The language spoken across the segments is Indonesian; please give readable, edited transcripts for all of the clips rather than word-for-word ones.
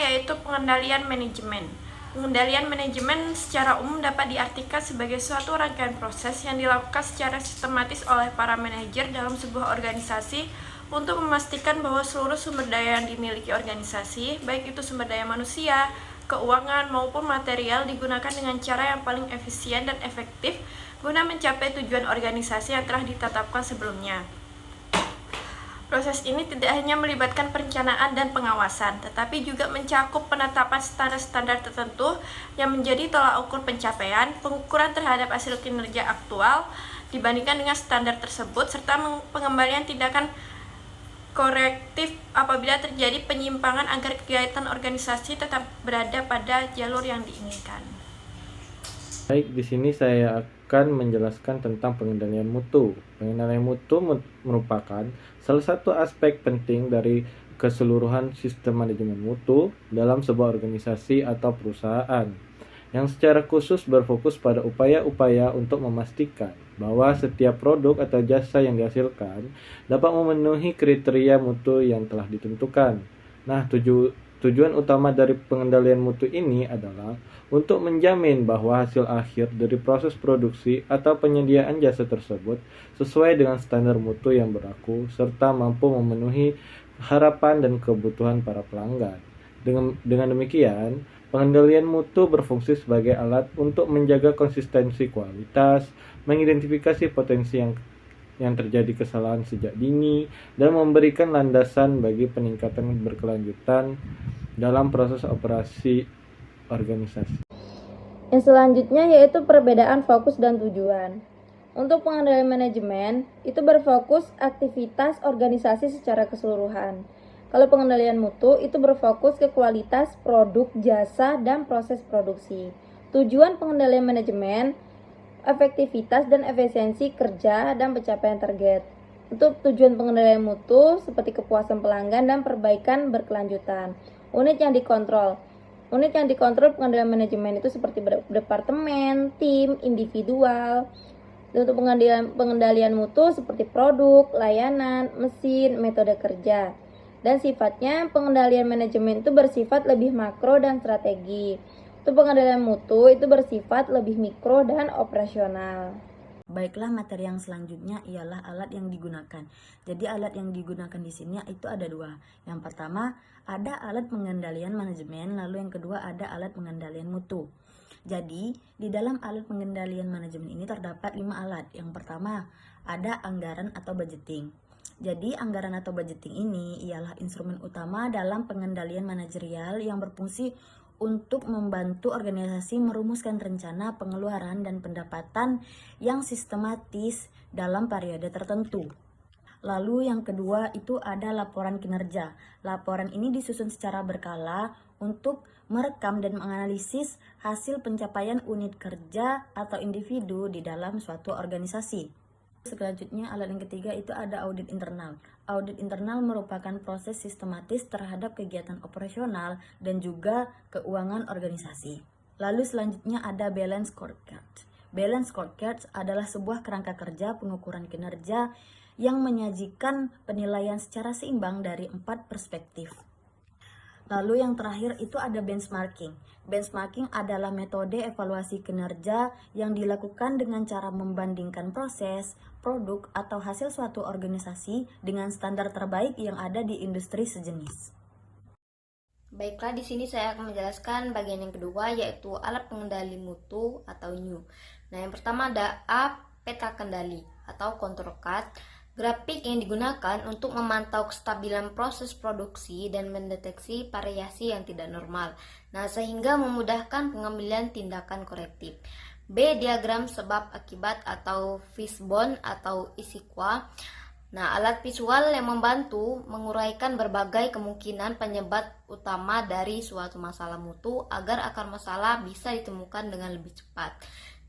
yaitu pengendalian manajemen. Pengendalian manajemen secara umum dapat diartikan sebagai suatu rangkaian proses yang dilakukan secara sistematis oleh para manajer dalam sebuah organisasi untuk memastikan bahwa seluruh sumber daya yang dimiliki organisasi, baik itu sumber daya manusia, keuangan, maupun material, digunakan dengan cara yang paling efisien dan efektif guna mencapai tujuan organisasi yang telah ditetapkan sebelumnya. Proses ini tidak hanya melibatkan perencanaan dan pengawasan, tetapi juga mencakup penetapan standar-standar tertentu yang menjadi tolak ukur pencapaian, pengukuran terhadap hasil kinerja aktual dibandingkan dengan standar tersebut, serta pengembalian tindakan korektif apabila terjadi penyimpangan agar kegiatan organisasi tetap berada pada jalur yang diinginkan. Baik, di sini saya akan menjelaskan tentang pengendalian mutu. Pengendalian mutu merupakan salah satu aspek penting dari keseluruhan sistem manajemen mutu dalam sebuah organisasi atau perusahaan, yang secara khusus berfokus pada upaya-upaya untuk memastikan bahwa setiap produk atau jasa yang dihasilkan dapat memenuhi kriteria mutu yang telah ditentukan. Nah, tujuan utama dari pengendalian mutu ini adalah untuk menjamin bahwa hasil akhir dari proses produksi atau penyediaan jasa tersebut sesuai dengan standar mutu yang berlaku serta mampu memenuhi harapan dan kebutuhan para pelanggan. Dengan demikian, pengendalian mutu berfungsi sebagai alat untuk menjaga konsistensi kualitas, mengidentifikasi potensi yang terjadi kesalahan sejak dini, dan memberikan landasan bagi peningkatan berkelanjutan dalam proses operasi organisasi. Yang selanjutnya yaitu perbedaan fokus dan tujuan. Untuk pengendalian manajemen, itu berfokus aktivitas organisasi secara keseluruhan. Kalau pengendalian mutu, itu berfokus ke kualitas produk, jasa, dan proses produksi. Tujuan pengendalian manajemen, efektivitas dan efisiensi kerja dan pencapaian target. Untuk tujuan pengendalian mutu, seperti kepuasan pelanggan dan perbaikan berkelanjutan. Unit yang dikontrol pengendalian manajemen itu seperti departemen, tim, individual. Dan untuk pengendalian mutu seperti produk, layanan, mesin, metode kerja. Dan sifatnya pengendalian manajemen itu bersifat lebih makro dan strategi. Untuk pengendalian mutu itu bersifat lebih mikro dan operasional. Baiklah, materi yang selanjutnya ialah alat yang digunakan. Jadi alat yang digunakan di sini itu ada dua. Yang pertama ada alat pengendalian manajemen, lalu yang kedua ada alat pengendalian mutu. Jadi di dalam alat pengendalian manajemen ini terdapat 5 alat. Yang pertama ada anggaran atau budgeting. Jadi anggaran atau budgeting ini ialah instrumen utama dalam pengendalian manajerial yang berfungsi untuk membantu organisasi merumuskan rencana pengeluaran dan pendapatan yang sistematis dalam periode tertentu. Lalu yang kedua itu ada laporan kinerja. Laporan ini disusun secara berkala untuk merekam dan menganalisis hasil pencapaian unit kerja atau individu di dalam suatu organisasi. Selanjutnya alat yang ketiga itu ada audit internal. Audit internal merupakan proses sistematis terhadap kegiatan operasional dan juga keuangan organisasi. Lalu selanjutnya ada balance scorecard. Balance scorecard adalah sebuah kerangka kerja pengukuran kinerja yang menyajikan penilaian secara seimbang dari 4 perspektif. Lalu yang terakhir itu ada benchmarking. Benchmarking adalah metode evaluasi kinerja yang dilakukan dengan cara membandingkan proses, produk, atau hasil suatu organisasi dengan standar terbaik yang ada di industri sejenis. Baiklah, di sini saya akan menjelaskan bagian yang kedua, yaitu alat pengendali mutu atau NEW. Nah, yang pertama ada A, peta kendali atau control card. Grafik yang digunakan untuk memantau kestabilan proses produksi dan mendeteksi variasi yang tidak normal. Nah, sehingga memudahkan pengambilan tindakan korektif. B, diagram sebab akibat atau fishbone atau Ishikawa. Nah, alat visual yang membantu menguraikan berbagai kemungkinan penyebab utama dari suatu masalah mutu agar akar masalah bisa ditemukan dengan lebih cepat.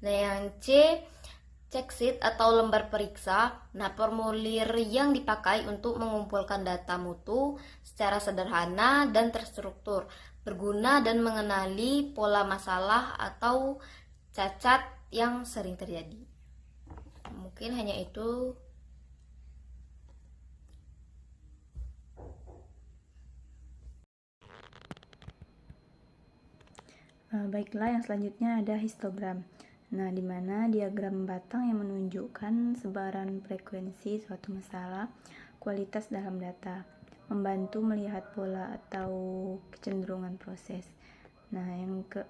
Nah, yang C, checksheet atau lembar periksa. Nah, formulir yang dipakai untuk mengumpulkan data mutu secara sederhana dan terstruktur, berguna dan mengenali pola masalah atau cacat yang sering terjadi. Mungkin hanya itu. Baiklah, yang selanjutnya ada histogram. Nah, di mana diagram batang yang menunjukkan sebaran frekuensi suatu masalah, kualitas dalam data, membantu melihat pola atau kecenderungan proses. Nah, yang ke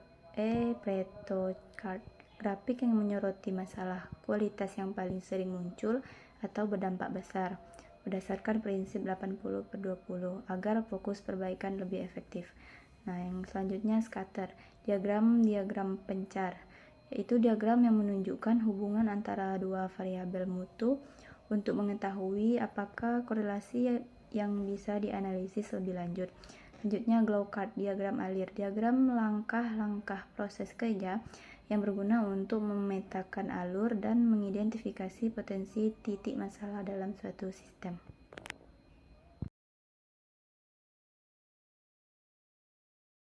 Pareto chart, grafik yang menyoroti masalah kualitas yang paling sering muncul atau berdampak besar, berdasarkan prinsip 80/20 agar fokus perbaikan lebih efektif. Nah, yang selanjutnya scatter, diagram pencar, yaitu diagram yang menunjukkan hubungan antara dua variabel mutu untuk mengetahui apakah korelasi yang bisa dianalisis lebih lanjut. Selanjutnya glow chart, diagram alir, diagram langkah-langkah proses kerja yang berguna untuk memetakan alur dan mengidentifikasi potensi titik masalah dalam suatu sistem.